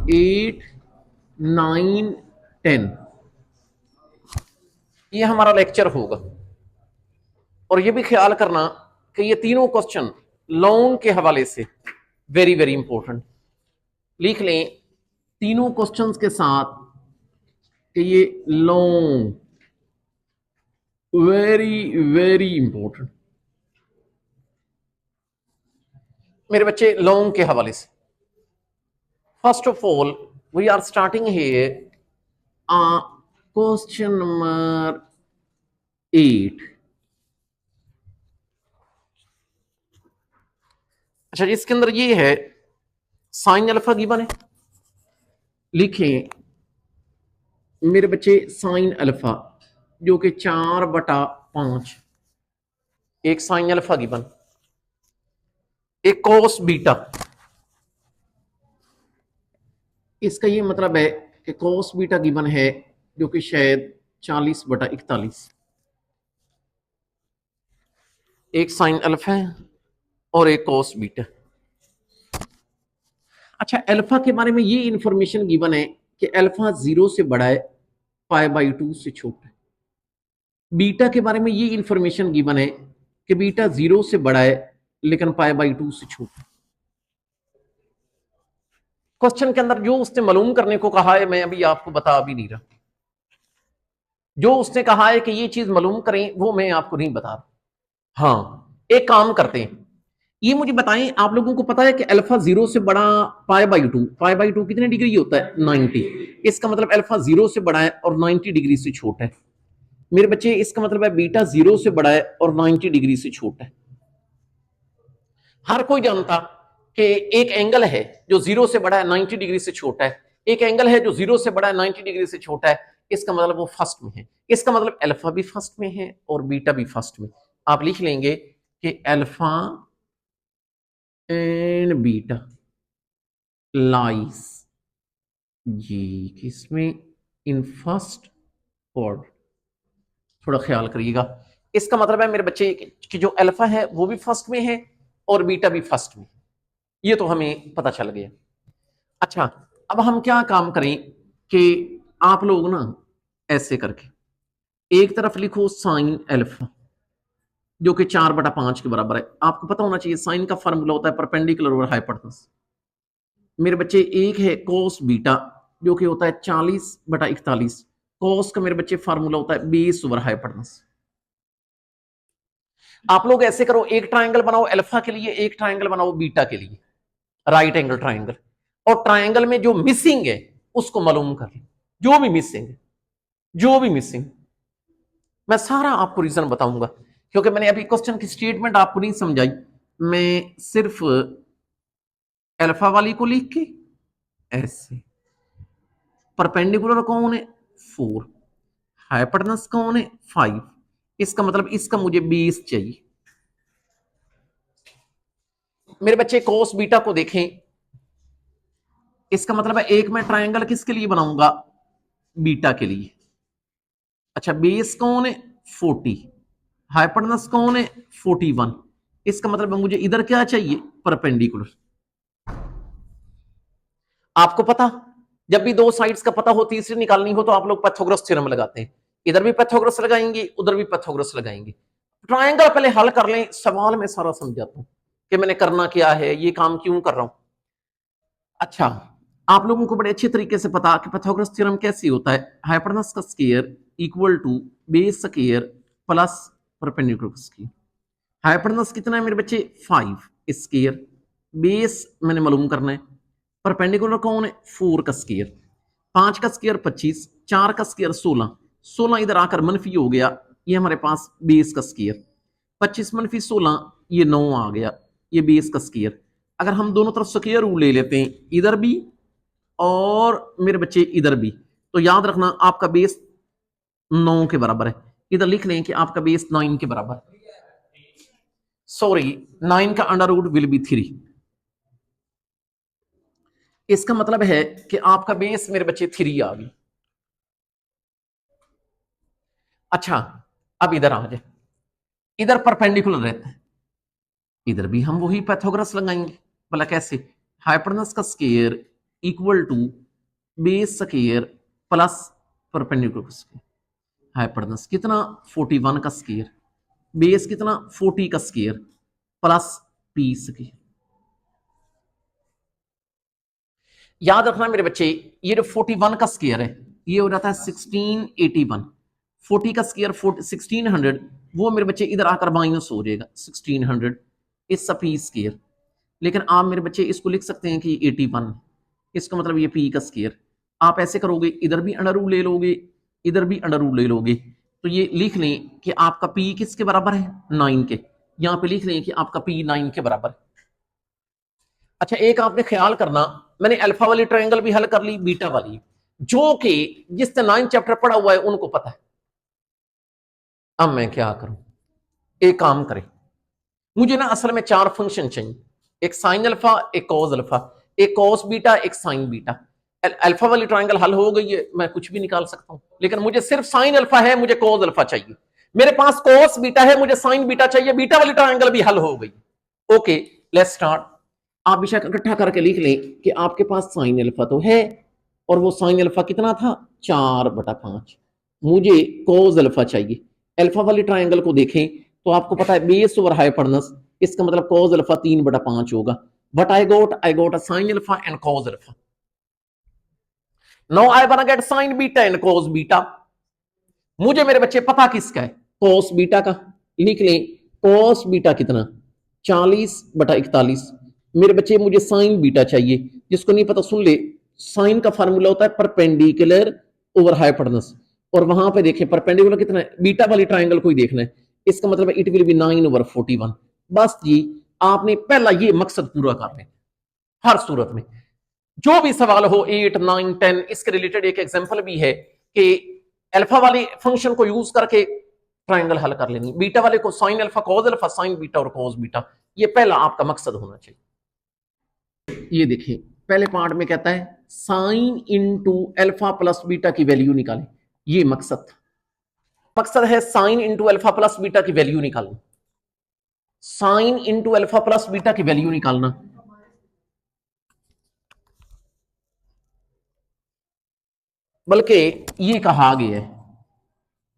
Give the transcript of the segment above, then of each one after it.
8 9 10 ये हमारा लेक्चर होगा। और ये भी ख्याल करना कि ये तीनों क्वेश्चन लॉन्ग के हवाले से वेरी वेरी इंपॉर्टेंट लिख लें तीनों क्वेश्चंस के साथ कि ये लॉन्ग वेरी वेरी इंपॉर्टेंट मेरे बच्चे लॉन्ग के हवाले से। First of all we are starting here question number 8। अच्छा इसके अंदर ये है साइन अल्फा गिवन है। लिखें मेरे बच्चे साइन अल्फा जो कि 4/5 एक साइन अल्फा गिवन एक कोस बीटा। इसका ये मतलब है कि कोस बीटा गिवन है जो कि शायद 40/41 एक साइन अल्फा है और एक कोस बीटा। अच्छा अल्फा के बारे में ये इंफॉर्मेशन गिवन है कि अल्फा 0 से बड़ा है π/2 से छोटा है। बीटा के बारे में ये इंफॉर्मेशन गिवन है कि बीटा 0 से बड़ा है लेकिन π/2 से छोटा है। क्वेश्चन के अंदर जो उसने मालूम करने को कहा है मैं अभी आपको बता भी नहीं रहा। जो उसने कहा है कि ये चीज मालूम करें वो मैं आपको नहीं बता रहा। हाँ एक काम करते हैं ये मुझे बताएं आप लोगों को पता है कि अल्फा 0 से बड़ा π/2 कितने डिग्री होता है 90। इसका मतलब अल्फा 0 से बड़ा है और 90 डिग्री से छोटा है। मेरे बच्चे इसका मतलब है बीटा 0 से बड़ा है और 90 डिग्री से छोटा है। हर कोई जानता कि एक एंगल है जो 0 से बड़ा है 90 डिग्री से छोटा है। एक एंगल है जो 0 से बड़ा है 90 डिग्री से छोटा है। इसका मतलब वो फर्स्ट में है। इसका मतलब अल्फा भी फर्स्ट में है और बीटा भी फर्स्ट में। आप लिख लेंगे कि अल्फा एंड बीटा लाइस जी किसमें इन फर्स्ट ऑर्डर। थोड़ा ख्याल करिएगा। इसका मतलब है मेरे बच्चे कि जो अल्फा है वो भी फर्स्ट में है और बीटा भी फर्स्ट में। ये तो हमें पता चल गया। अच्छा अब हम क्या काम करें कि आप लोग ना ऐसे करके एक तरफ लिखो साइन अल्फा जो कि 4/5 के बराबर है। आपको पता होना चाहिए साइन का फॉर्मूला होता है परपेंडिकुलर और हाइपोटेनस। मेरे बच्चे एक है कोस बीटा जो कि होता है 40/41। कोस का मेरे बच्चे फार्मूला होता है बेस ओवर हाइपोटेनस। आप लोग ऐसे करो एक ट्राइंगल बनाओ अल्फा के लिए एक ट्राइंगल बनाओ बीटा के लिए राइट एंगल ट्राइंगल और ट्राइंगल में जो मिसिंग है उसको मालूम कर लो। जो भी मिसिंग है जो भी मिसिंग मैं सारा आपको रीजन बताऊंगा क्योंकि मैंने अभी क्वेश्चन की स्टेटमेंट आपको नहीं समझाई। मैं सिर्फ अल्फा वाली को लिख के ऐसे परपेंडिकुलर कौन है 4 हाइपोटेनस कौन है 5। इसका मतलब इसका मुझे बेस चाहिए। मेरे बच्चे कोस बीटा को देखें। इसका मतलब है एक मैं ट्रायंगल किसके लिए बनाऊंगा बीटा के लिए। अच्छा बेस कौन है 40 हाइपोटेनस कौन है 41। इसका मतलब है मुझे इधर क्या चाहिए परपेंडिकुलर। आपको पता जब भी दो साइड्स का पता हो तीसरी निकालनी हो तो आप लोग पाइथागोरस थ्योरम लगाते हैं। इधर भी पाइथागोरस लगाएंगे उधर भी पाइथागोरस लगाएंगे। ट्रायंगल पहले हल कर लें सवाल में सारा समझाता हूं कि मैंने करना क्या है ये काम क्यों कर रहा हूं। अच्छा आप लोगों को बड़े अच्छे तरीके से पता कि पाइथागोरस थ्योरम कैसे होता है। हाइपोटेनस का square equal to base square plus perpendicular square. Hypotenuse कितना है मेरे बच्चे 5 स्क्वायर बेस मैंने मालूम करना है। परपेंडिकुलर कौन है 4 का स्क्वायर 5 का स्क्वायर 25 4 का स्क्वायर 16 16 इधर आकर मनफी हो गया। ये हमारे पास बेस का स्क्वायर 25 मनफी 16 ये 9 आ गया ये बेस का स्क्वायर। अगर हम दोनों तरफ स्क्वायर रूल ले लेते हैं इधर भी और मेरे बच्चे इधर भी तो याद रखना आपका बेस 9 के बराबर है। इधर लिख लें कि आपका बेस 9 के बराबर सॉरी 9 का अंडर रूट विल बी 3। इसका मतलब है कि आपका बेस मेरे बच्चे 3 आ गई। अच्छा अब इधर आ जाए इधर परपेंडिकुलर रहता है इधर भी हम वही पाइथागोरस लगाएंगे भला कैसे। हाइपोटेनस का square equal to base square plus perpendicular square, hypotenuse कितना 41 का स्क्वायर, बेस कितना 40 का स्क्वायर प्लस पी स्क्वायर। याद रखना मेरे बच्चे, ये जो 41 का स्क्वायर है ये हो जाता है 1681, 40 का स्क्वायर 1600, वो मेरे बच्चे इधर आकर माइनस हो जाएगा 1600 इस पी स्क्वायर। लेकिन आप मेरे बच्चे इसको लिख सकते हैं कि 81, इसका मतलब ये पी का स्क्वायर। आप ऐसे करोगे, इधर भी अंडर रूट ले लोगे, इधर भी अंडर रूट ले लोगे, तो ये लिख लें कि आपका पी किसके बराबर है 9 के। यहां पे लिख लें कि आपका पी 9 के बराबर है। अच्छा, एक आपने ख्याल करना, मैंने अल्फा वाली ट्रायंगल भी हल कर ली, बीटा वाली, जो कि जिसने 9 चैप्टर पढ़ा हुआ है उनको पता है। अब मैं क्या करूं, एक काम करें, मुझे ना असल में 4 फंक्शन चाहिए, एक साइन अल्फा, एक कॉस अल्फा, एक कॉस बीटा, एक साइन बीटा। अल्फा वाली ट्रायंगल हल हो गई है, मैं कुछ भी निकाल सकता हूं, लेकिन मुझे सिर्फ साइन अल्फा है, मुझे कॉस अल्फा चाहिए। मेरे पास कॉस बीटा है, मुझे साइन बीटा चाहिए, बीटा वाली ट्रायंगल भी हल हो गई। Okay, let's start. आप बेशक इकट्ठा करके लिख लें कि आपके पास साइन अल्फा तो है, और वो साइन अल्फा कितना था 4/5। मुझे कॉस अल्फा चाहिए। अल्फा वाली ट्रायंगल को देखें तो आपको पता है बेस ओवर हाइपोटेन्यूज, इसका मतलब कॉस अल्फा 3/5 होगा। But I got a sine alpha and cos alpha. Now I want get sine beta and cos beta. मुझे मेरे बच्चे पता किसका है, कॉस बीटा का। लिख लें कॉस बीटा कितना 40/41। मेरे बच्चे मुझे साइन बीटा चाहिए, जिसको नहीं पता सुन ले, साइन का फार्मूला होता है परपेंडिकुलर ओवर हाइपोटेन्यूज, और वहां पे देखें परपेंडिकुलर कितना है, बीटा वाली ट्राइंगल को ही देखना है, इसका मतलब इट विल बी 9/41। बस जी, आपने पहला ये मकसद पूरा कर लें। हर सूरत में जो भी सवाल हो 8, 9, 10, इसके रिलेटेड एक एग्जांपल भी है कि अल्फा वाले फंक्शन को यूज करके ट्राइंगल हल कर लेनी, बीटा वाले को sign alpha cos alpha, sign beta और कॉस बीटा, ये पहला आपका मकसद होना चाहिए। ये देखिए पहले पार्ट में कहता है sine into alpha plus beta की वैल्यू निकालें, ये मकसद था। मकसद है sine into alpha plus beta की वैल्यू निकालना, sign into alpha plus beta की वैल्यू निकालना। बल्कि ये कहा गया है,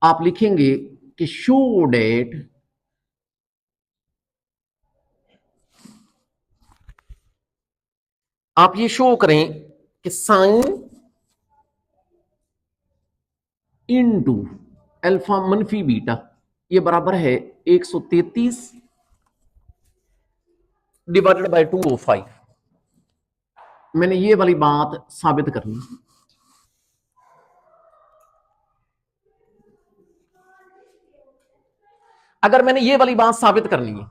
आप लिखेंगे कि शो डेट आप ये शो करें कि साइन इंटू अल्फा मनफी बीटा ये बराबर है 133 डिवाइडेड बाय 205। मैंने ये वाली बात साबित करनी। अगर मैंने ये वाली बात साबित करनी है,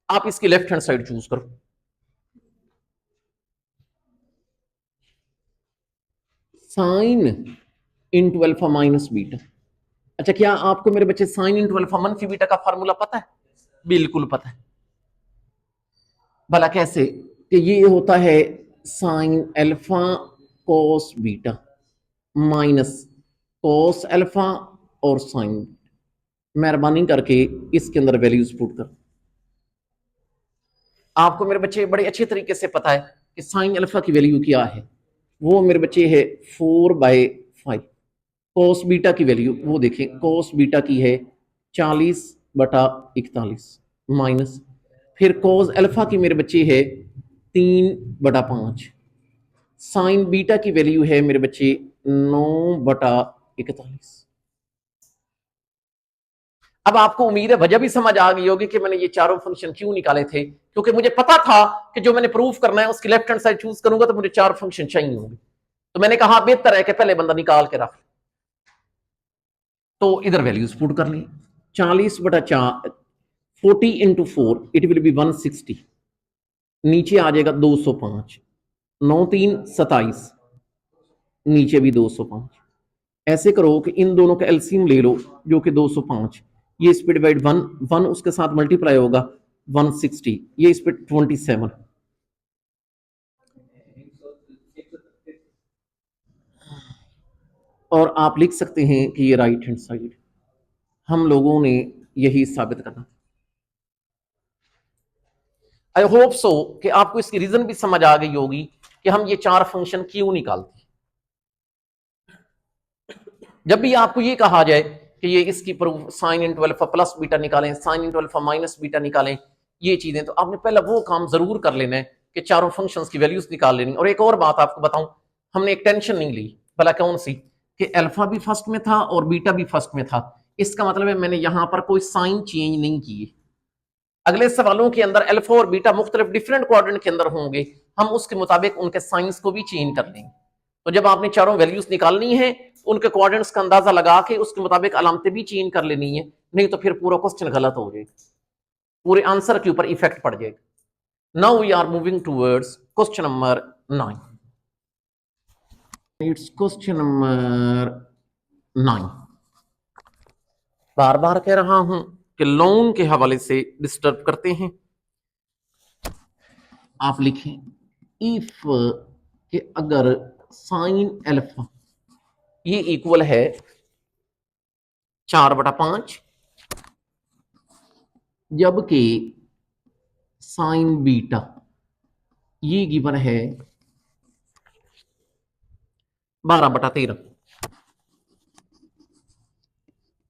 आप इसकी लेफ्ट हैंड साइड चूज करो। Sign into alpha minus beta. अच्छा, क्या आपको मेरे बच्चे साइन इंटू अल्फा मनफी बीटा का फॉर्मूला पता है? बिल्कुल पता है। भला कैसे? कि ये होता है sine alpha cos beta minus cos alpha और साइन। मेहरबानी करके इसके अंदर वैल्यूज पुट कर। आपको मेरे बच्चे बड़े अच्छे तरीके से पता है कि साइन अल्फा की वैल्यू क्या है। वो मेरे बच्चे है 4/5। कोस बीटा की वैल्यू वो देखें, कोस बीटा की है 40/41 माइनस, फिर कोस अल्फा की मेरे बच्चे है 3/5, साइन बीटा की वैल्यू है मेरे बच्चे 9/41। अब आपको उम्मीद है वजह भी समझ आ गई होगी कि मैंने ये चारों फंक्शन क्यों निकाले थे, क्योंकि मुझे पता था कि जो मैंने प्रूफ करना है उसकी लेफ्ट हैंड साइड चूज करूंगा तो मुझे 4 फंक्शन चाहिए होंगे। तो मैंने कहा बेहतर है कि पहले बंदा निकाल के रख। तो इधर वैल्यूज पुट कर ली, 40/4 40 इंटू 4 इट विल बी 160, नीचे आ जाएगा 205, 9×3 27, नीचे भी 205। ऐसे करो कि इन दोनों का एलसीएम ले लो जो कि 205, ये इस पे डिवाइड 1 1 उसके साथ मल्टीप्लाई होगा 160, ये इस पे 27। और आप लिख सकते हैं कि ये राइट हैंड साइड। हम लोगों ने यही साबित करना। आई होप सो कि आपको इसकी रीजन भी समझ आ गई होगी कि हम ये 4 फंक्शन क्यों निकालते हैं। जब भी आपको ये कहा जाए कि ये इसकी proof sine into alpha plus beta निकालें, sine into alpha minus beta निकालें, ये चीजें, तो आपने पहले वो काम जरूर कर लेना है कि चारों फंक्शंस की वैल्यूज निकाल लेनी। और एक और बात आपको बताऊं, हमने एक टेंशन नहीं ली, भला कौन सी, कि अल्फा भी फर्स्ट में था और बीटा भी फर्स्ट में था। इसका मतलब है मैंने यहां पर कोई साइन चेंज नहीं किए। अगले सवालों के अंदर अल्फा और बीटा मुख्तलिफ डिफरेंट क्वाड्रेंट के अंदर होंगे, हम उसके मुताबिक उनके साइंस को भी चेंज कर लेंगे। तो जब आपने चारों वैल्यूज निकालनी है, उनके क्वाड्रेंट्स का अंदाजा लगा के उसके मुताबिक अलामतें भी चेंज कर लेनी है, नहीं तो फिर पूरा क्वेश्चन गलत हो जाएगा, पूरे आंसर के ऊपर इफेक्ट पड़ जाएगा। Now we are moving towards question number 9। It's question number 9। बार बार कह रहा हूं कि लोन के हवाले से डिस्टर्ब करते हैं। आप लिखें इफ कि अगर साइन अल्फा ये इक्वल है 4/5, जबकि साइन बीटा ये गिवन है 12/13।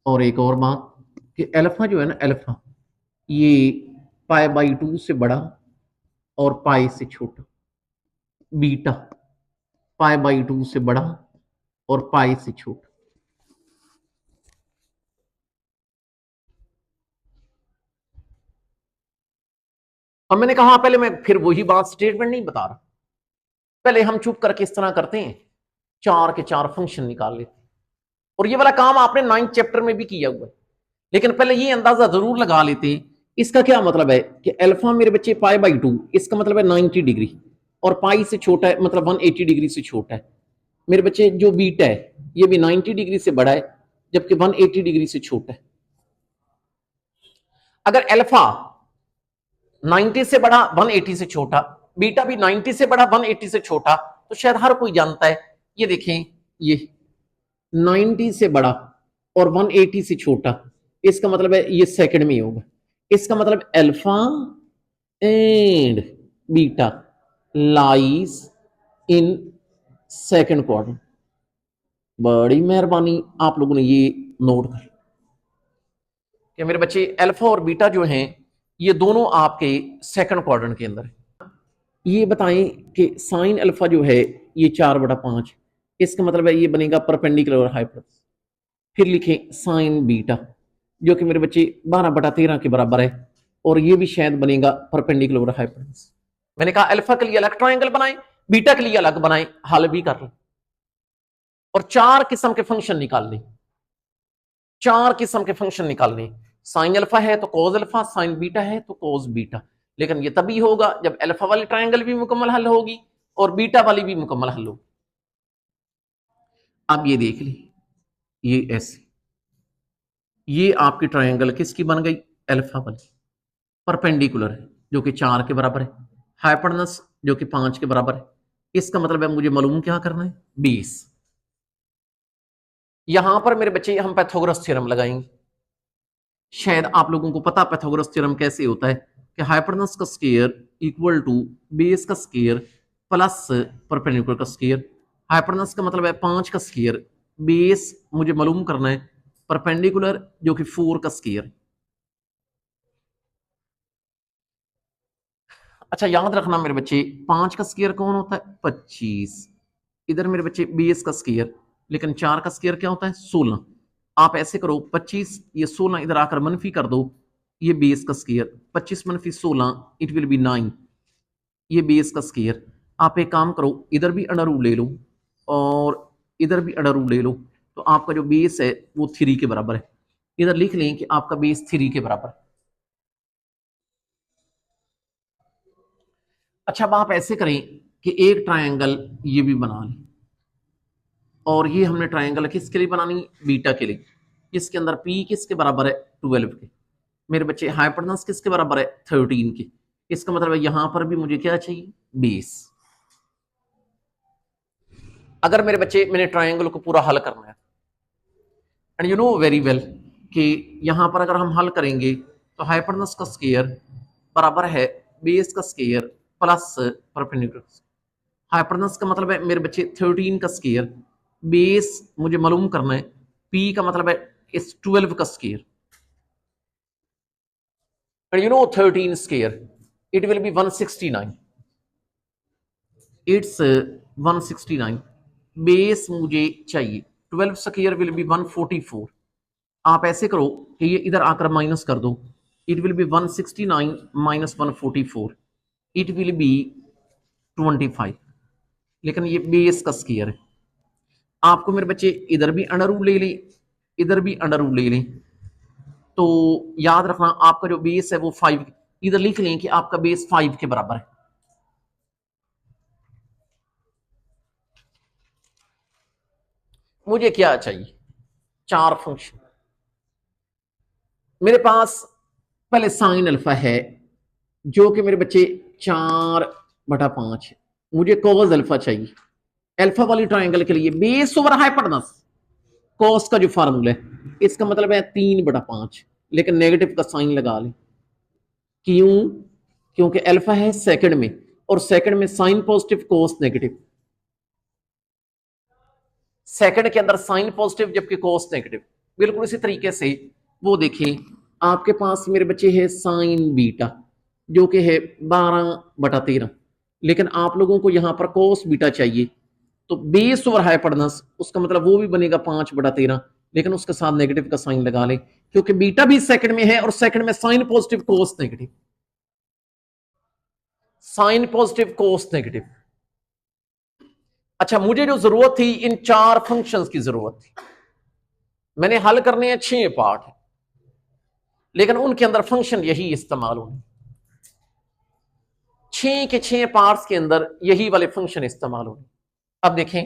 और एक और बात कि अल्फा जो है ना, अल्फा ये π/2 से बड़ा और पाई से छोटा, बीटा π/2 से बड़ा और पाई से छोटा। अब मैंने कहा पहले, मैं फिर वही बात स्टेटमेंट नहीं बता रहा, पहले हम चुप करके इस तरह करते हैं, 4 के 4 फंक्शन निकाल लेते हैं। और ये वाला काम आपने 9th चैप्टर में भी किया हुआ है, लेकिन पहले ये अंदाजा जरूर लगा लेते हैं। इसका क्या मतलब है कि अल्फा मेरे बच्चे π/2, इसका मतलब है 90 डिग्री, और पाई से छोटा है मतलब 180 डिग्री से छोटा है। मेरे बच्चे जो बीटा है ये भी 90 डिग्री से बड़ा है, जबकि 180 डिग्री से छोटा है। अगर अल्फा 90 से बड़ा 180 से छोटा, बीटा भी 90 से बड़ा 180 से छोटा, तो शायद हर कोई जानता है। ये देखें, ये 90 से बड़ा और 180 से छोटा, इसका मतलब है ये सेकंड में होगा। इसका मतलब alpha and beta lies in second quadrant. बड़ी मेहरबानी आप लोगों ने ये नोट कर कि मेरे बच्चे अल्फा और बीटा जो हैं ये दोनों आपके सेकंड क्वाड्रेंट के अंदर है। ये बताएं कि साइन अल्फा जो है ये 4/5, इसका मतलब है ये बनेगा परपेंडिकुलर हाइपोटेनस। फिर लिखें साइन बीटा जो कि मेरे बच्चे 12/13 के बराबर है, और ये भी शायद बनेगा परपेंडिकुलर हाइपोटेनस। मैंने कहा अल्फा के लिए अलग ट्रायंगल बनाएं, बीटा के लिए अलग बनाएं, हल भी कर लें। और 4 किस्म के फंक्शन निकालने, 4 किस्म के फंक्शन निकालने। साइन अल्फा है तो कॉज अल्फा, साइन बीटा है तो कॉज बीटा। लेकिन ये तभी होगा जब अल्फा वाली ट्रायंगल भी मुकम्मल हल होगी और बीटा वाली भी मुकम्मल हल होगी। अब ये देख ली, ये ऐसे, ये आपकी ट्रायंगल किसकी बन गई, अल्फा वाली, परपेंडिकुलर है जो कि 4 के बराबर है, हाइपोटेनस जो कि 5 के बराबर है। इसका मतलब है मुझे मालूम क्या करना है, 20। यहां पर मेरे बच्चे हम पाइथागोरस थ्योरम लगाएंगे। शायद आप लोगों को पता पाइथागोरस थ्योरम कैसे होता है कि हाइपोटेनस का स्क्वायर इक्वल टू बेस का स्क्वायर प्लस परपेंडिकुलर का स्क्वायर। हाइपोटेनस का मतलब है 5 का स्क्वायर, बेस मुझे मालूम करना है परपेंडिकुलर जो कि 4 का स्क्वायर। अच्छा याद रखना मेरे बच्चे, 5 का स्क्वायर कौन होता है, 25। इधर मेरे बच्चे बेस का स्क्वायर, लेकिन 4 का स्क्वायर क्या होता है, 16। आप ऐसे करो, 25 ये 16 इधर आकर मनफी कर दो, ये बेस का स्क्वायर, 25 - 16 इट विल बी 9। ये बेस का स्क्वायर। आप एक काम करो, इधर भी अंडर रूट ले लो और इधर भी अंडर रूट ले लो, तो आपका जो बेस है वो 3 के बराबर है। इधर लिख लें कि आपका बेस 3 के बराबर है। अच्छा अब आप ऐसे करें कि एक ट्रायंगल ये भी बना लें, और ये हमने ट्रायंगल किसके लिए बनानी, बीटा के लिए। इसके अंदर पी किसके बराबर है, 12 के। मेरे बच्चे हाइपोटेनस किसके बराबर है, 13 के। इसका मतलब है यहां पर भी मुझे क्या चाहिए, बेस। अगर मेरे बच्चे मैंने ट्रायंगल को पूरा हल करना है, and you know very well कि यहां पर अगर हम हल करेंगे तो हाइपोटेनस का स्क्वायर बराबर है बेस का स्क्वायर प्लस परपेंडिकुलर। हाइपोटेनस का मतलब है मेरे बच्चे 13 का स्क्वायर, बेस मुझे मालूम करना है, पी का मतलब है इस 12 का square, and you know 13 square, it will be 169, it's 169, base मुझे चाहिए, 12 स्क्वायर विल बी 144, आप ऐसे करो कि ये इधर आकर माइनस कर दो, it will be 169 minus 144, it will be 25, लेकिन ये बेस का स्क्वायर है। आपको मेरे बच्चे इधर भी अंडर रूट ले लें, इधर भी अंडर रूट ले लें, तो याद रखना आपका जो बेस है वो 5, इधर लिख लें कि आपका बेस 5 के बराबर है। मुझे क्या चाहिए, 4 फंक्शन। मेरे पास पहले साइन अल्फा है जो कि मेरे बच्चे 4/5 है, मुझे कोस अल्फा चाहिए। अल्फा वाली ट्रायंगल के लिए बेस ओवर हाइपोटेनस, कोस का जो फार्मूला है इसका मतलब है 3/5, लेकिन नेगेटिव का साइन लगा लें। क्यों? क्योंकि अल्फा है सेकंड में, और सेकंड में साइन पॉजिटिव कोस नेगेटिव, सेकंड के अंदर साइन पॉजिटिव जबकि कोस नेगेटिव। बिल्कुल इसी तरीके से वो देखें, आपके पास मेरे बच्चे है साइन बीटा जो कि है 12/13, लेकिन आप लोगों को यहां पर कोस बीटा चाहिए, तो बेस ओवर हाइपोटेनस उसका मतलब वो भी बनेगा 5/13, लेकिन उसके साथ नेगेटिव का साइन लगा ले, क्योंकि बीटा भी सेकंड में है और सेकंड में साइन पॉजिटिव कोस नेगेटिव, साइन पॉजिटिव कोस नेगेटिव। अच्छा, मुझे जो जरूरत थी इन 4 फंक्शंस की जरूरत थी, मैंने हल करने हैं 6 पार्ट, लेकिन उनके अंदर फंक्शन यही इस्तेमाल होंगे, 6 के 6 पार्ट्स के अंदर यही वाले फंक्शन इस्तेमाल होंगे। अब देखें,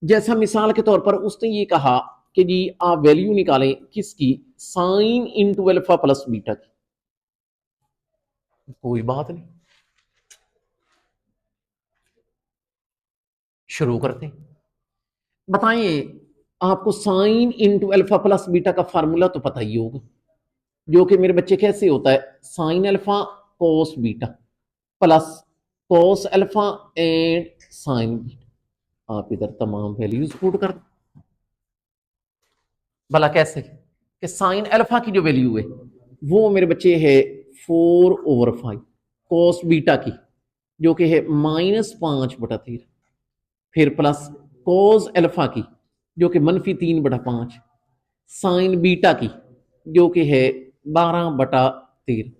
जैसा मिसाल के तौर पर उसने ये कहा कि जी आप वैल्यू निकालें किसकी, sign into alpha plus beta की। कोई बात नहीं, शुरू करते हैं। बताइए, आपको sign into alpha plus beta का फार्मूला तो पता ही होगा, जो कि मेरे बच्चे कैसे होता है, sine alpha cos beta plus cos alpha and sign beta. आप इधर तमाम वैल्यूज पुट कर, भला कैसे कि साइन अल्फा की जो वैल्यू है वो मेरे बच्चे है 4/5, कोस बीटा की जो कि है -5/13, फिर प्लस कोस अल्फा की जो कि -3/5, साइन बीटा की जो कि है 12/13।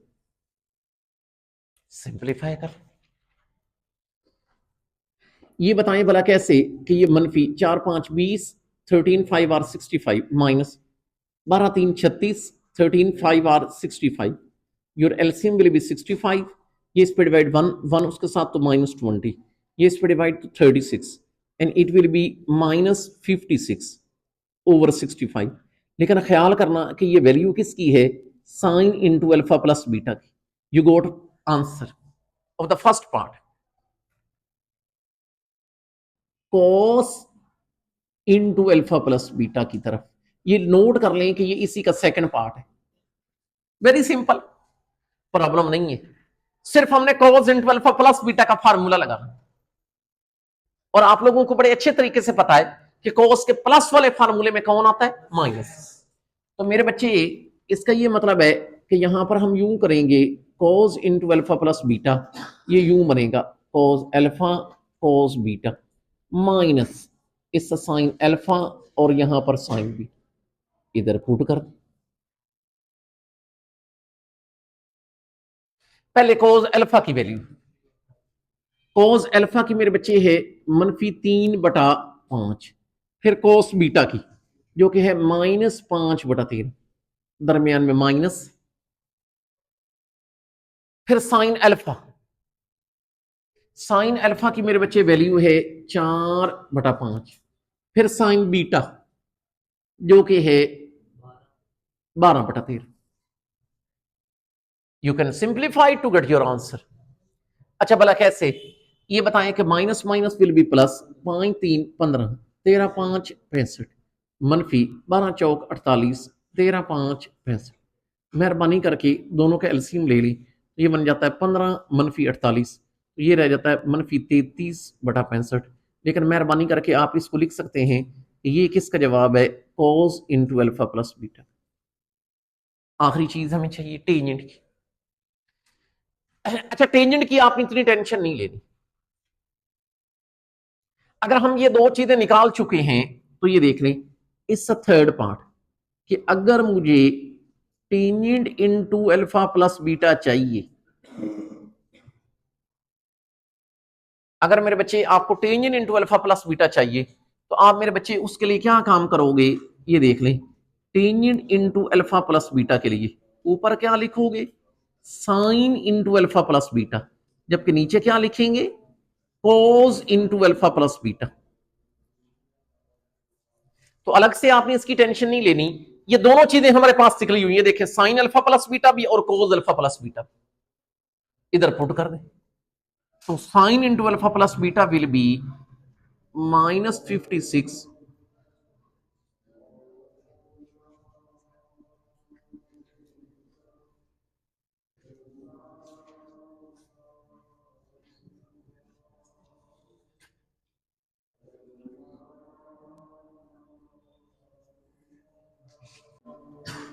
सिंप्लीफाई कर, ये बताएं भला कैसे कि ये -4×5 = 20, 13×5 = 65 minus 12×3 = 36, 13×5 = 65, your LCM will be 65, ये इस पे डिवाइड 1 उसके साथ तो -20, ये इस पे डिवाइड तो 36, एंड इट विल बी -56/65। लेकिन ख्याल करना कि ये वैल्यू किसकी है, sine into alpha plus beta की। You got answer of the first part, cos into alpha plus beta की तरफ। ये नोट कर लें कि ये इसी का सेकंड पार्ट है। वेरी सिंपल, प्रॉब्लम नहीं है, सिर्फ हमने cos into alpha plus beta का फार्मूला लगाना, और आप लोगों को बड़े अच्छे तरीके से पता है कि कॉस के प्लस वाले फार्मूले में कौन आता है, माइनस। तो मेरे बच्चे इसका ये मतलब है कि यहां पर हम यूं करेंगे, cos into alpha plus beta, ये यूं बनेगा cos alpha cos beta minus इसका साइन अल्फा और यहां पर साइन बी, इधर पुट कर। पहले कॉस अल्फा की वैल्यू, कॉस अल्फा की मेरे बच्चे है -3/5, फिर कॉस बीटा की जो कि है -5/13, दरमियान में माइनस, फिर साइन अल्फा, साइन अल्फा की मेरे बच्चे वैल्यू है 4/5, फिर साइन बीटा जो कि है 12/13। You can simplify to get your answer. अच्छा भला कैसे, ये बताएं कि minus minus will be plus, 5×3 = 15, 13×5 = 65, -12×4 = 48, 13×5 = 65। मेहरबानी करके दोनों का एलसीएम ले ली, तो ये बन जाता है 15 - 48, तो ये रह जाता है -33/65। लेकिन मेहरबानी करके आप इसको लिख सकते हैं कि ये किसका जवाब है, cos into alpha plus beta. आखिरी चीज हमें चाहिए टेंजेंट की। अच्छा, टेंजेंट की आपने इतनी टेंशन नहीं लेनी। अगर हम ये दो चीजें निकाल चुके हैं तो ये देख लें इस थर्ड पार्ट कि अगर मुझे tangent into alpha plus beta चाहिए, अगर मेरे बच्चे आपको tangent into alpha plus beta चाहिए तो आप मेरे बच्चे उसके लिए क्या काम करोगे, ये देख लें। Tangent into alpha plus beta के लिए ऊपर क्या लिखोगे, sine into alpha plus beta, जबकि नीचे क्या लिखेंगे, cos into alpha plus beta. तो अलग से आपने इसकी टेंशन नहीं लेनी, ये दोनों चीजें हमारे पास निकली हुई है, देखें साइन अल्फा प्लस बीटा भी और कोस अल्फा प्लस बीटा। इधर पुट कर दें तो sign into alpha plus beta will be -56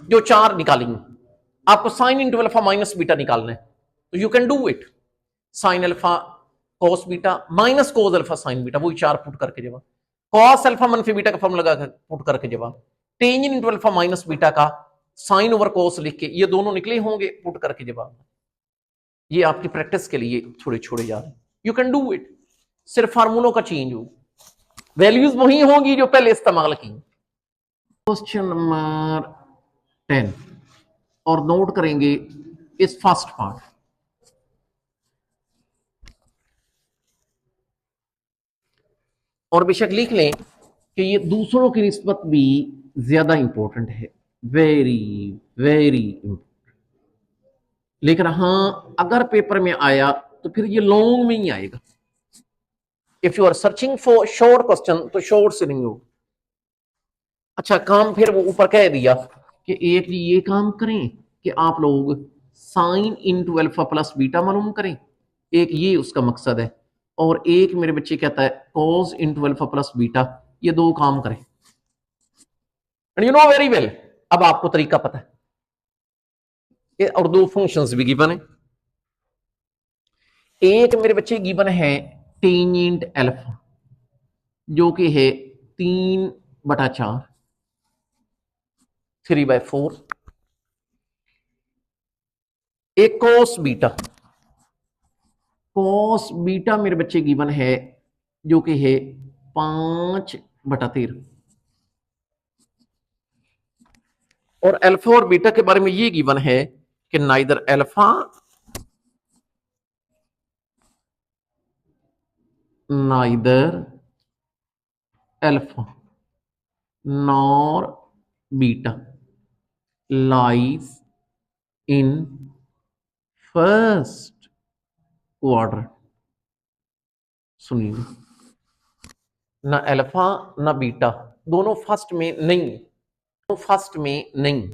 जो चार निकालेंगे। आपको sign into alpha minus beta निकालना है तो you can do it, sign alpha cos beta minus cos alpha sign beta, वही चार पुट करके जवाब। कॉस अल्फा मनफी बीटा का फॉर्मूला लगा पुट करके जवाब। Tangent into alpha minus beta का साइन ओवर कोस लिख के ये दोनों निकले होंगे, पुट करके जवाब। ये आपकी प्रैक्टिस के लिए छोड़े छोड़े जा रहे हैं, यू कैन डू इट। सिर्फ फार्मूलों का चेंज हो, वैल्यूज वही होंगी जो पहले इस्तेमाल की। क्वेश्चन नंबर 10 और नोट करेंगे इस फर्स्ट पार्ट। और बेशक लिख लें कि ये दूसरों की निस्बत भी ज्यादा इंपॉर्टेंट है, वेरी वेरी इंपॉर्टेंट। लेकिन हाँ अगर पेपर में आया तो फिर ये लॉन्ग में ही आएगा। If you are searching for short question तो शॉर्ट से नहीं हो। अच्छा, काम फिर वो ऊपर कह दिया कि एक ये काम करें कि आप लोग sign into alpha plus beta मालूम करें, एक ये उसका मकसद है, और एक मेरे बच्चे कहता है cos into alpha plus beta, ये दो काम करें। And you know very well, अब आपको तरीका पता है कि और दो फंक्शंस भी गिवन है। एक मेरे बच्चे गिवन है टेंजेंट अल्फा जो कि है 3/4 3/4, एक कॉस बीटा, कॉस बीटा मेरे बच्चे गिवन है जो कि है 5/13। और अल्फा और बीटा के बारे में ये गिवन है कि neither alpha neither alpha nor beta lies in first quadrant. सुनिए, ना अल्फा ना बीटा दोनों फर्स्ट में नहीं, तो फर्स्ट में नहीं।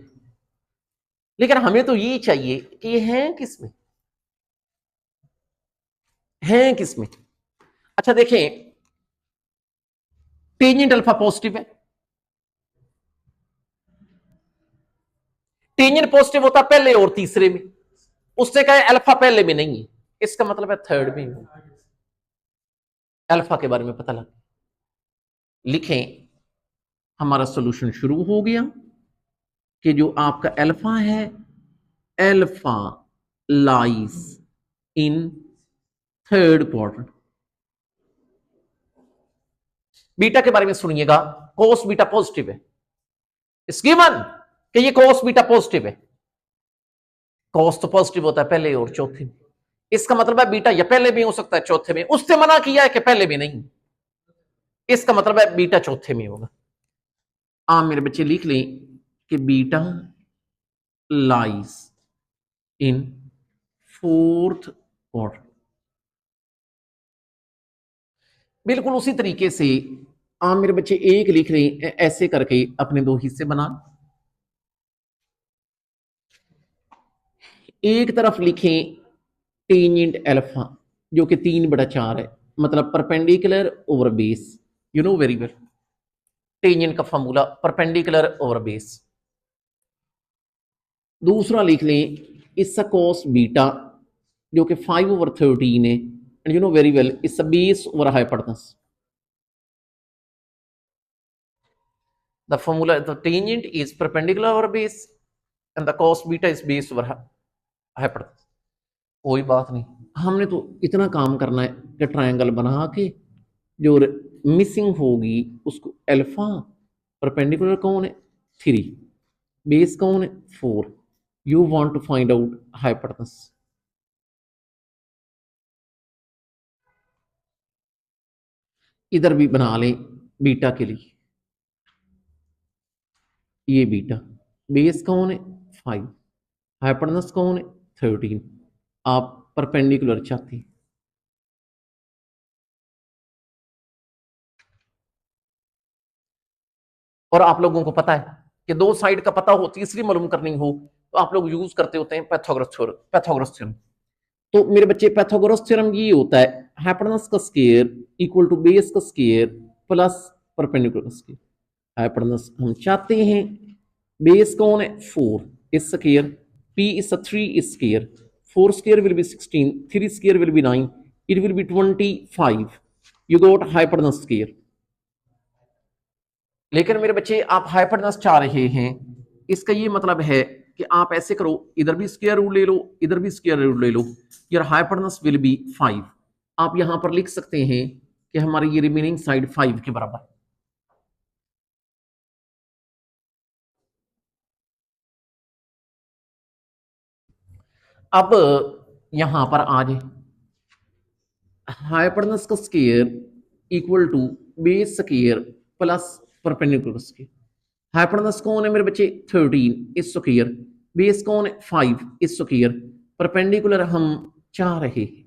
लेकिन हमें तो ये चाहिए कि ये है किसमें, है किसमें। अच्छा देखें, टेंजेंट अल्फा पॉजिटिव है, टेंजेंट पॉजिटिव होता पहले और तीसरे में, उसने कहा अल्फा पहले में नहीं है, इसका मतलब है थर्ड में। अल्फा के बारे में पता लगा, लिखें हमारा सॉल्यूशन शुरू हो गया कि जो आपका अल्फा है, alpha lies in third quadrant. Beta के बारे में सुनिएगा, कोस बीटा पॉजिटिव है, इट्स गिवन कि ये कोस बीटा पॉजिटिव है। कोस तो पॉजिटिव होता है पहले और चौथे में, इसका मतलब है बीटा या पहले में हो सकता है चौथे में, उससे मना किया है कि पहले में नहीं, इसका मतलब है बीटा चौथे में होगा। आप मेरे बच्चे लिख लें कि beta lies in fourth quadrant. बिल्कुल उसी तरीके से आप मेरे बच्चे एक लिख रहे हैं ऐसे करके अपने दो हिस्से बना, एक तरफ लिखें टेंजेंट अल्फा जो कि 3/4 है, मतलब perpendicular over base, you know very well, tangent का फॉर्मूला परपेंडिकुलर ओवर बेस। दूसरा लिख लें इसका कॉस बीटा जो कि 5/13 है, and you know very well it's a base over hypotenuse. The formula the tangent is perpendicular over base and the cos beta is base over hypotenuse. कोई बात नहीं, हमने तो इतना काम करना है कि ट्रायंगल बना के जो मिसिंग होगी उसको, अल्फा परपेंडिकुलर कौन है 3, बेस कौन है 4, you want to find out hypotenuse. इधर भी बना लें बीटा के लिए, ये बीटा, बेस कौन है 5, हाइपोटेनस कौन है 13, आप परपेंडिकुलर चाहते हैं। और आप लोगों को पता है कि दो साइड का पता हो, तीसरी मालूम करनी हो तो आप लोग यूज करते होते हैं पैथागोरस थ्योरम। तो मेरे बच्चे पैथागोरस थ्योरम ये होता है हाइपोटेनस का स्क्वायर इक्वल टू बेस का स्क्वायर प्लस परपेंडिकुलर का स्क्वायर। हाइपोटेनस हम चाहते हैं, बेस कौन है 4 इस square, p is a 3 is square, 4 square will be 16, 3 square will be 9, it will be 25, you got hypotenuse square। लेकिन मेरे बच्चे आप हाइपोटेनस चाह रहे हैं, इसका ये मतलब है कि आप ऐसे करो, इधर भी स्क्वायर रूट ले लो, इधर भी स्क्वायर रूट ले लो, यार हाइपोटेनस विल बी 5। आप यहां पर लिख सकते हैं कि हमारी ये रिमेनिंग साइड 5 के बराबर। अब यहां पर आ जाए, हाइपोटेनस का square equal to base square plus perpendicular square. Hypotenuse कौन है मेरे बच्चे 13 इस स्क्वायर, बेस कौन है 5 इस स्क्वायर, परपेंडिकुलर हम चाह रहे हैं।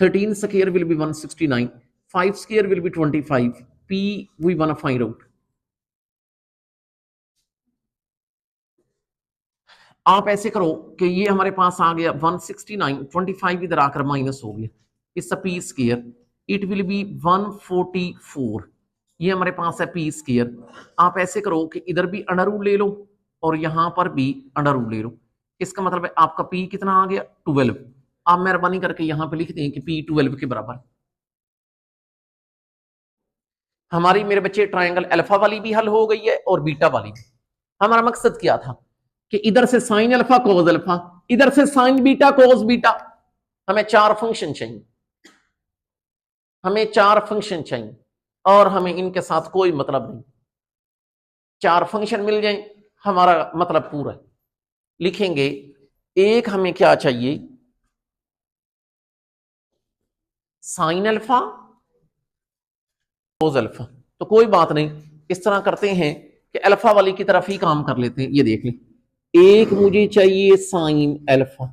13 square will be 169, 5 square will be 25, p we want to find out। आप ऐसे करो कि ये हमारे पास आ गया 169, 25 इधर आकर माइनस हो गया, it's a P square, it will be 144, ये हमारे पास है पी स्क्वायर। आप ऐसे करो कि इधर भी अंडर रूट ले लो और यहां पर भी अंडर रूट ले लो, इसका मतलब है आपका पी कितना आ गया 12। आप मेहरबानी करके यहां पे लिख दें कि पी 12 के बराबर। हमारी मेरे बच्चे ट्रायंगल अल्फा वाली भी हल हो गई है और बीटा वाली भी। हमारा मकसद क्या था कि इधर से साइन अल्फा कोस अल्फा, इधर से साइन बीटा कोस बीटा, हमें 4 फंक्शन चाहिए, हमें 4 फंक्शन चाहिए और हमें इनके साथ कोई मतलब नहीं। 4 फंक्शन मिल जाए हमारा मतलब पूरा है। लिखेंगे एक हमें क्या चाहिए, साइन अल्फा कोस अल्फा। तो कोई बात नहीं, इस तरह करते हैं कि अल्फा वाली की तरफ ही काम कर लेते हैं। ये देख लें, एक मुझे चाहिए साइन अल्फा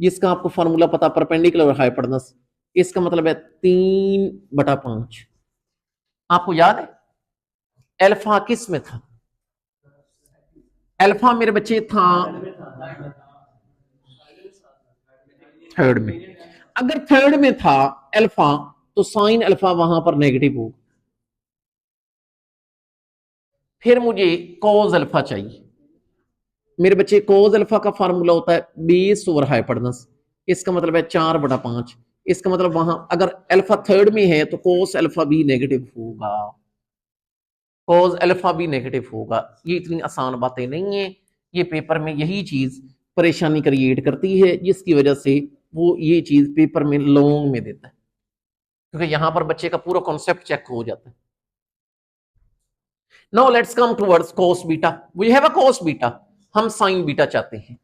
जिसका आपको फॉर्मूला पता परपेंडिकुलर और हाइपोटेनस, इसका मतलब है 3/5। आपको याद है अल्फा किस में था, अल्फा मेरे बच्चे था थर्ड में। अगर थर्ड में था अल्फा तो साइन अल्फा वहां पर नेगेटिव होगा। फिर मुझे कोस अल्फा चाहिए, मेरे बच्चे कोस अल्फा का फार्मूला होता है बेस ओवर हाइपोटेनस, इसका मतलब है 4/5। इसका मतलब वहां अगर अल्फा थर्ड में है तो कोस अल्फा भी नेगेटिव होगा, कोस अल्फा भी नेगेटिव होगा। ये इतनी आसान बातें नहीं है, ये पेपर में यही चीज परेशानी क्रिएट करती है जिसकी वजह से वो ये चीज पेपर में लॉन्ग में देता है, क्योंकि यहां पर बच्चे का पूरा कॉन्सेप्ट चेक हो जाता है। Now let's come towards cos beta, we have a cos beta, हम sin बीटा चाहते हैं।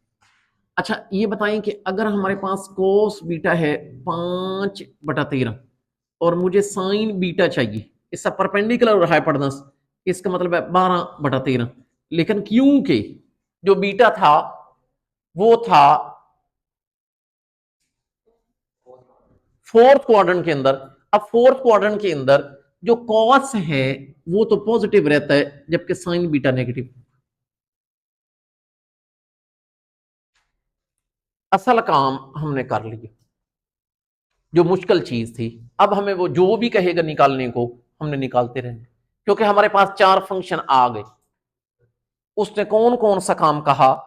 अच्छा ये बताएं कि अगर हमारे पास cos बीटा है 5/13 और मुझे sin बीटा चाहिए, इसका परपेंडिकुलर और हाइपोटेनस, इसका मतलब है 12/13। लेकिन क्योंकि जो बीटा था वो था फोर्थ क्वाड्रेंट के अंदर, अब फोर्थ क्वाड्रेंट के अंदर जो cos है वो तो पॉजिटिव रहता है जबकि sin बीटा नेगेटिव। असल काम हमने कर लिया। जो मुश्किल चीज थी। अब हमें वो जो भी कहेगा निकालने को हमने निकालते रहना, क्योंकि हमारे पास 4 फंक्शन आ गए। उसने कौन कौन सा काम कहा?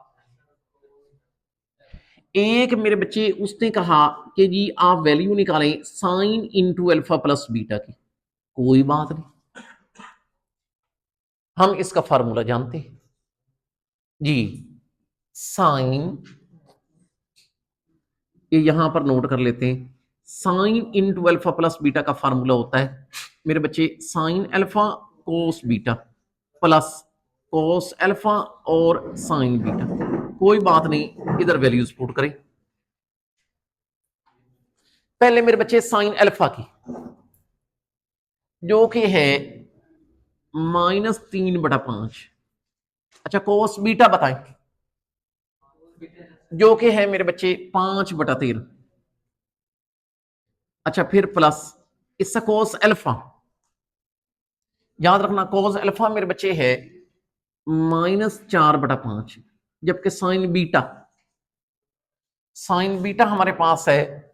एक मेरे बच्चे उसने कहा कि जी आप वैल्यू निकालें sine into alpha plus beta की। कोई बात नहीं, हम इसका फार्मूला जानते हैं जी। साइन, ये यहां पर नोट कर लेते हैं, sign into alpha plus beta का फार्मूला होता है मेरे बच्चे sine alpha cos beta plus cos alpha और साइन बीटा। कोई बात नहीं, इधर वैल्यूज पुट करें। पहले मेरे बच्चे साइन अल्फा की, जो कि है -3/5। अच्छा, कोस बीटा बताएं, जो कि है मेरे बच्चे 5/13। अच्छा, फिर प्लस इसका कोस अल्फा, याद रखना कोस अल्फा मेरे बच्चे है -4/5, जबकि साइन बीटा हमारे पास है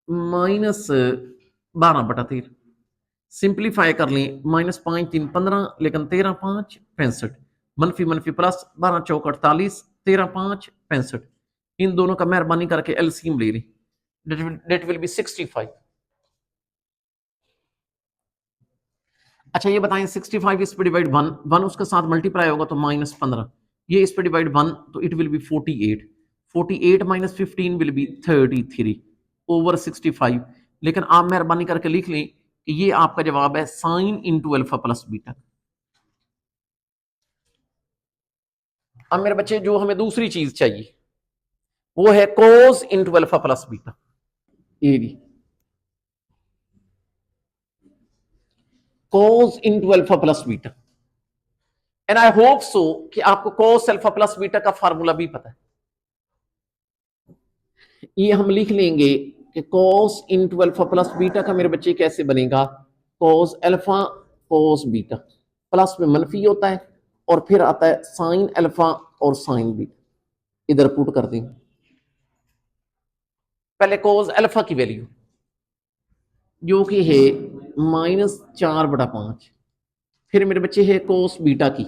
-12/13। सिंप्लीफाई कर लें, -5×3=15, लेकिन 13×5=65, मनफी मनफी प्लस, 12×4=48, 13×5=65। इन दोनों का मेहरबानी करके एलसीएम ले लें, डेट विल बी 65। अच्छा ये बताएं, 65 इस पे डिवाइड 1 उसके साथ मल्टीप्लाई होगा तो -15, ये इस पे डिवाइड 1 तो it will be 48, 48 -15 will be 33 over 65। लेकिन आप मेहरबानी करके लिख लें कि ये आपका जवाब है sine into alpha plus beta. अब मेरे बच्चे जो हमें दूसरी चीज चाहिए वो है cos into alpha plus beta. ये भी cos into alpha plus beta, and I hope so कि आपको कोस अल्फा प्लस बीटा का फार्मूला भी पता है। ये हम लिख लेंगे कि cos into alpha plus beta का मेरे बच्चे कैसे बनेगा, cos alpha cos beta, plus में मनफी होता है और फिर आता है साइन अल्फा और साइन बीटा। इधर पुट कर दें, पहले कोस अल्फा की वैल्यू जो कि है -4/5, फिर मेरे बच्चे है कोस बीटा की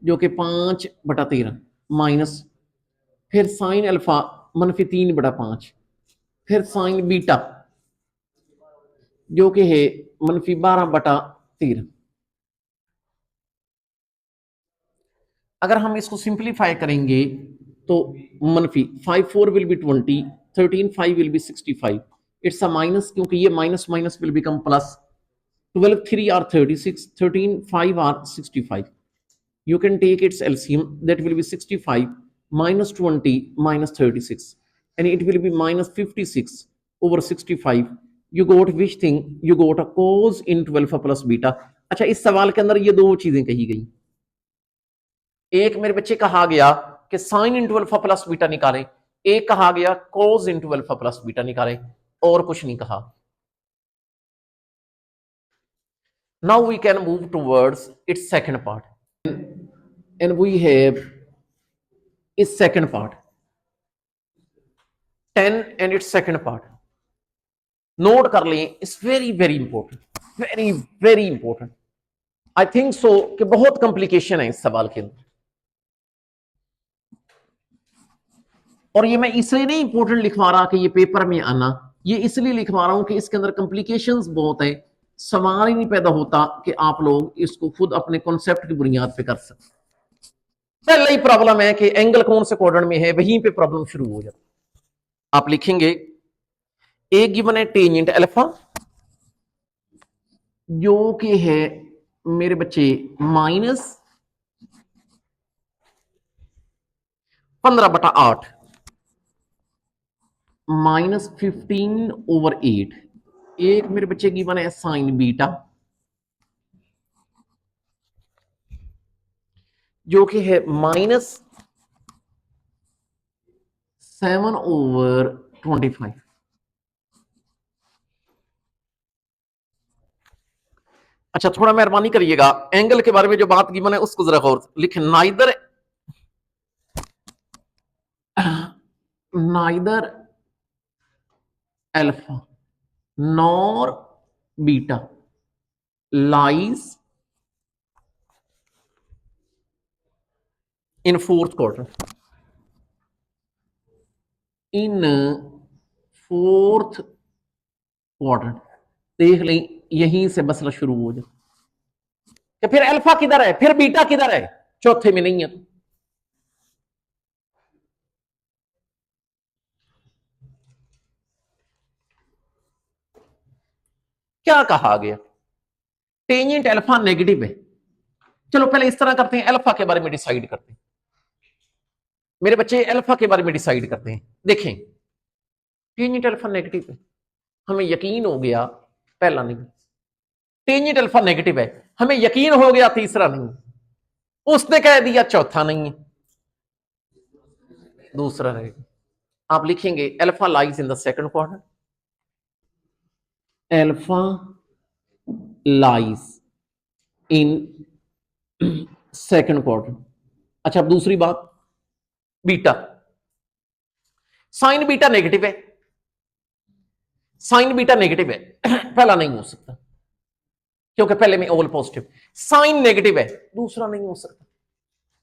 जो कि 5/13 माइनस, फिर साइन अल्फा -3/5, फिर साइन बीटा जो कि है -12/13। अगर हम इसको सिंप्लीफाई करेंगे तो -5 4 will be 20, 13 5 will be 65। It's a minus, क्योंकि ये minus minus will become plus. 12 3 are 36, 13 5 are 65। You can take its LCM, that will be 65 minus 20 minus 36, and it will be -56 over 65। You got which thing? You got a cos into alpha plus beta। अच्छा, इस सवाल के अंदर ये दो चीजें कही गई। एक मेरे बच्चे कहा गया कि sine into alpha plus beta निकालें, एक कहा गया cos into alpha plus beta निकालें, और कुछ नहीं कहा। Now we can move towards its second part, and we have its second part 10 and its second part। Note कर लें, it's very very important, very very important. I think so कि बहुत complication है इस सवाल के अंदर, और ये मैं इसलिए नहीं इंपॉर्टेंट लिखवा रहा कि ये पेपर में आना, ये इसलिए लिखवा रहा हूं कि इसके अंदर कॉम्प्लिकेशंस बहुत है। सवाल ही नहीं पैदा होता कि आप लोग इसको खुद अपने कॉन्सेप्ट की बुनियाद पे कर सकते। पहले ही प्रॉब्लम है कि एंगल कौन से क्वाड्रेंट में है, वहीं पे प्रॉब्लम शुरू हो जाती। आप लिखेंगे एक गिवन है टेंजेंट अल्फा जो कि है मेरे बच्चे -15/8 -15/8। एक मेरे बच्चे गिवन है साइन बीटा जो कि है -7/25। अच्छा, थोड़ा मेहरबानी करिएगा, एंगल के बारे में जो बात गिवन है उसको जरा गौर लिखें। Neither alpha nor beta lies in fourth quadrant, in fourth quadrant. देख लें, यहीं से मसला शुरू हो जाए कि फिर अल्फा किधर है, फिर बीटा किधर है, चौथे में नहीं है। तो क्या कहा गया, टेंजेंट अल्फा नेगेटिव है। चलो पहले इस तरह करते हैं, अल्फा के बारे में डिसाइड करते हैं। मेरे बच्चे अल्फा के बारे में डिसाइड करते हैं। देखें, टेंजेंट अल्फा नेगेटिव है, हमें यकीन हो गया पहला नहीं। टेंजेंट अल्फा नेगेटिव है, हमें यकीन हो गया तीसरा नहीं। उसने कह दिया चौथा नहीं है, दूसरा रहेगा। आप लिखेंगे alpha lies in the second quadrant, alpha lies in second quadrant. अच्छा, अब दूसरी बात, बीटा, साइन बीटा नेगेटिव है, साइन बीटा नेगेटिव है, पहला नहीं हो सकता क्योंकि पहले में ऑल पॉजिटिव। साइन नेगेटिव है, दूसरा नहीं हो सकता,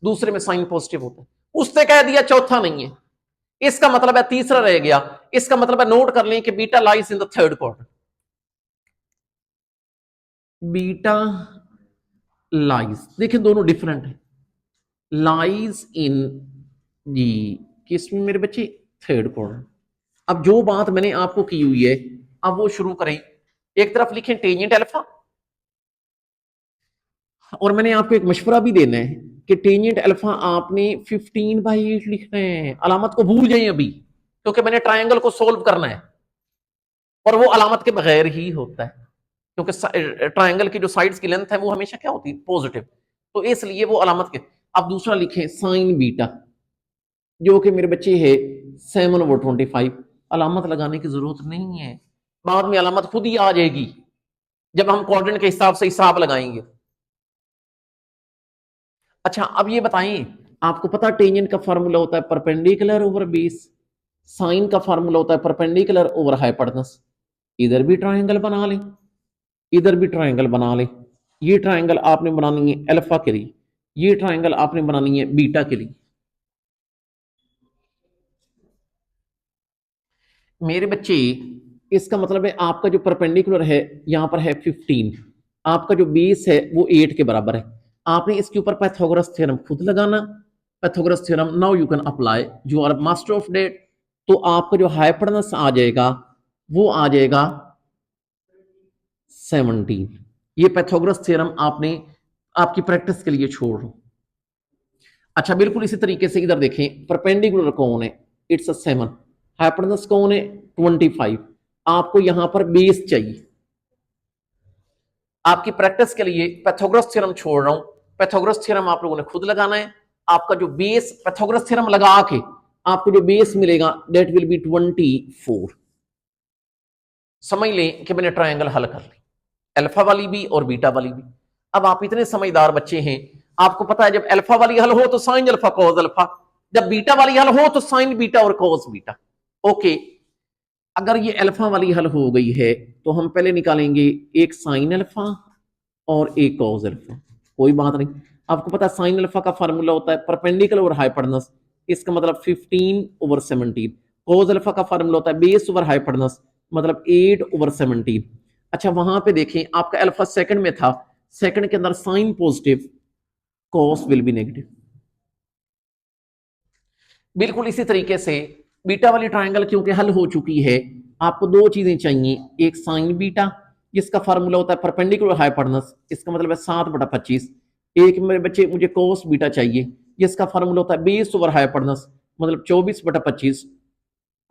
दूसरे में साइन पॉजिटिव होता है। उसने कह दिया चौथा नहीं है, इसका मतलब है तीसरा रह गया। इसका मतलब है, नोट कर लें कि beta lies in the third quadrant, beta lies, देखिए दोनों डिफरेंट है। लाइज इन जी किसमें मेरे बच्चे, थर्ड क्वाड्रेंट। अब जो बात मैंने आपको की हुई है, अब वो शुरू करें। एक तरफ लिखें टेंजेंट अल्फा, और मैंने आपको एक मशवरा भी देना है कि टेंजेंट अल्फा आपने 15/8 लिखना है। अलामत को भूल जाइए अभी, क्योंकि मैंने ट्रायंगल को सोल्व करना है और वो अलामत के बगैर ही होता है, क्योंकि ट्रायंगल की जो साइड्स की लेंथ है वो हमेशा क्या होती है, पॉजिटिव। तो इसलिए वो अलामत के। अब दूसरा लिखें साइन बीटा, जो कि मेरे बच्चे है 7/25। अलामत लगाने की जरूरत नहीं है, बाद में अलामत खुद ही आ जाएगी जब हम क्वाड्रेंट के हिसाब से हिसाब लगाएंगे। अच्छा, अब ये बताएं, आपको पता टेंजेंट का फार्मूला होता है परपेंडिकुलर ओवर बेस, साइन का फार्मूला होता है परपेंडिकुलर ओवर हाइपोटेनस। इधर भी ट्रायंगल बना ले, इधर भी ट्रायंगल बना ले। ये ट्रायंगल आपने बनानी है अल्फा के लिए, ये ट्रायंगल आपने बनानी है बीटा के लिए। मेरे बच्चे, इसका मतलब है आपका जो परपेंडिकुलर है यहां पर है 15, आपका जो बेस है वो 8 के बराबर है। आपने इसके ऊपर पाइथागोरस थ्योरम खुद लगाना। Pythagoras theorem now you can apply, जो आर मास्टर ऑफ डेट। तो आपका जो हाइपोटेनस आ जाएगा वो आ जाएगा 17। ये पाइथागोरस थ्योरम आपने आपकी प्रैक्टिस के लिए छोड़ लो। अच्छा, बिल्कुल इसी तरीके से इधर देखें, परपेंडिकुलर कौन है, इट्स अ 7, हाइपोटेनस कौन है 25। आपको यहां पर बेस चाहिए। आपकी प्रैक्टिस के लिए पाइथागोरस थ्योरम छोड़ रहा हूं, पाइथागोरस थ्योरम आप लोगों ने खुद लगाना है। आपका जो बेस पाइथागोरस थ्योरम लगा के आपको जो बेस मिलेगा दैट विल बी 24। समझ लें कि मैंने ट्रायंगल हल कर ली, अल्फा वाली भी और बीटा वाली भी। अब आप इतने समझदार बच्चे हैं, आपको पता है जब अल्फा वाली हल हो तो साइन अल्फा कॉस अल्फा, जब बीटा वाली हल हो तो साइन बीटा और कॉस बीटा। ओके, अगर ये अल्फा वाली हल हो गई है तो हम पहले निकालेंगे एक साइन अल्फा और एक कॉस अल्फा। कोई बात नहीं, आपको पता है साइन अल्फा का फार्मूला होता है परपेंडिकुलर ओवर हाइपोटेनस, इसका मतलब 15/17। कॉस अल्फा का फार्मूला होता है बेस ओवर हाइपोटेनस, मतलब 8/17। अच्छा, वहां पे देखें आपका अल्फा सेकंड में था, सेकंड के अंदर sine positive, cos will be negative. बिल्कुल इसी तरीके से बीटा वाली ट्रायंगल क्योंकि हल हो चुकी है, आपको दो चीजें चाहिए, एक साइन बीटा जिसका फार्मूला होता है परपेंडिकुलर हाइपोटेनस, इसका मतलब है 7/25। एक मेरे बच्चे मुझे कोस बीटा चाहिए जिसका फार्मूला होता है बेस ओवर हाइपोटेनस, मतलब 24/25।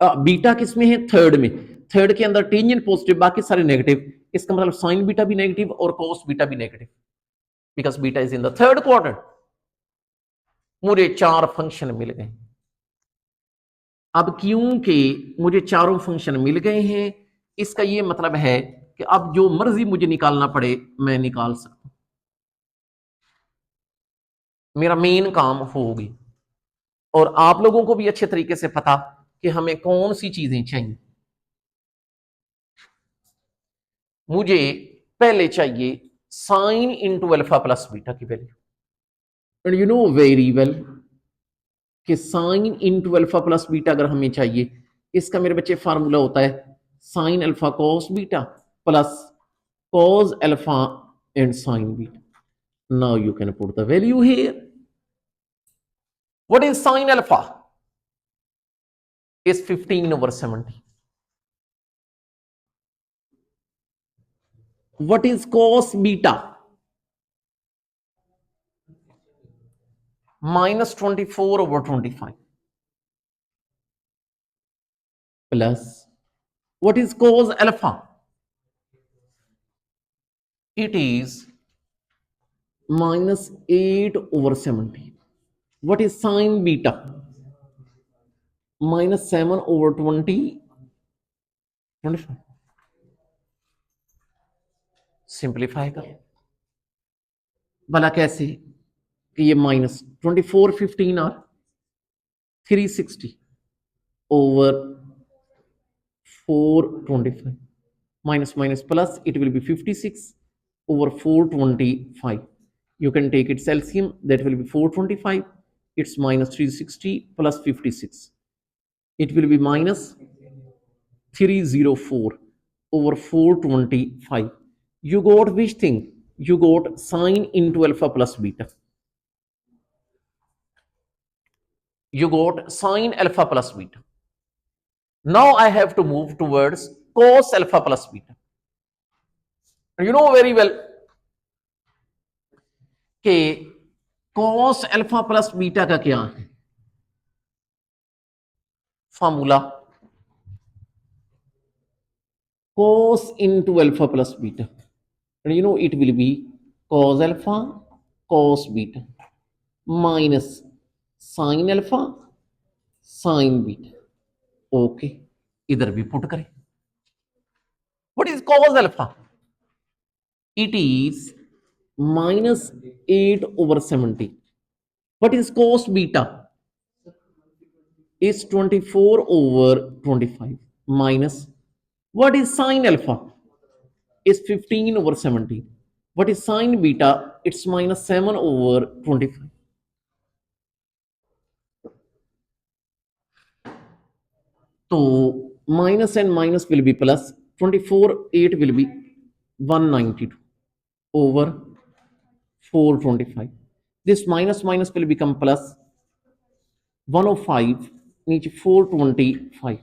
बीटा किस में है, थर्ड में, थर्ड के अंदर टेंजेंट पॉजिटिव बाकी सारे नेगेटिव, इसका मतलब साइन बीटा भी नेगेटिव और कोस बीटा भी negative, because beta is in the third quadrant. मुझे 4 फंक्शन मिल गए। अब क्योंकि मुझे चारों फंक्शन मिल गए हैं, इसका ये मतलब है कि अब जो मर्जी मुझे निकालना पड़े मैं निकाल सकता हूं, मेरा मेन काम होगी। और आप लोगों को भी अच्छे तरीके से पता कि हमें कौन सी चीजें चाहिए। मुझे पहले चाहिए sine into alpha plus beta की value, and you know very well कि sine into alpha plus beta अगर हमें चाहिए, इसका मेरे बच्चे फार्मूला होता है sine alpha cos beta plus cos alpha and sin beta. Now you can put the value here. What is sin alpha? Is 15/70. What is cos beta? -24/25. Plus, what is cos alpha? It is -8/70. What is sin beta? -7/20. 25. Simplify कर भला कैसे कि ये -24/15 और 360 over 425 minus plus it will be 56 over 425. You can take its LCM, that will be 425. It's -360 plus 56. It will be -304 over 425. You got which thing? You got sine into alpha plus beta. You got sine alpha plus beta. Now I have to move towards cos alpha plus beta. You know very well कि cos alpha plus beta का क्या है formula, cos into alpha plus beta, and you know it will be cos alpha cos beta minus sin alpha sin beta. Okay, इधर भी put करें. What is cos alpha? It is -8/70. What is cos beta? Is 24/25 minus what is sin alpha? Is 15/70. What is sin beta? It's -7/25. So minus and minus will be plus. 24/8 will be 192 over 425. This minus will become plus. 105 means 425.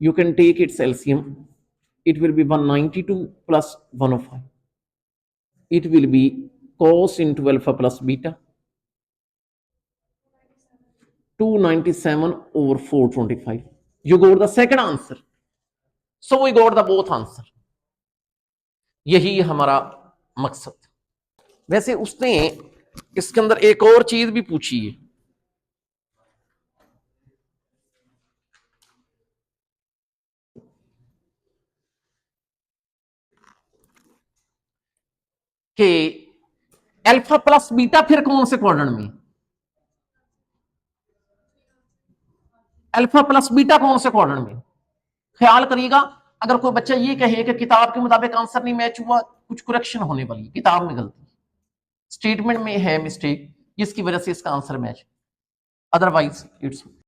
You can take its LCM. It will be 192 plus 105. It will be cos into alpha plus beta 297 over 425. You got the second answer. So we got the both answer. यही हमारा मकसद. वैसे उसने इसके अंदर एक और चीज भी पूछी है कि अल्फा प्लस बीटा फिर कौन से क्वाड्रेंट में, अल्फा प्लस बीटा कौन से क्वाड्रेंट में. ख्याल करिएगा, अगर कोई बच्चा ये कहे कि किताब के मुताबिक आंसर नहीं मैच हुआ, कुछ करेक्शन होने वाली है, किताब में गलती, स्टेटमेंट में है मिस्टेक, जिसकी वजह से इसका आंसर मैच, अदरवाइज इट्स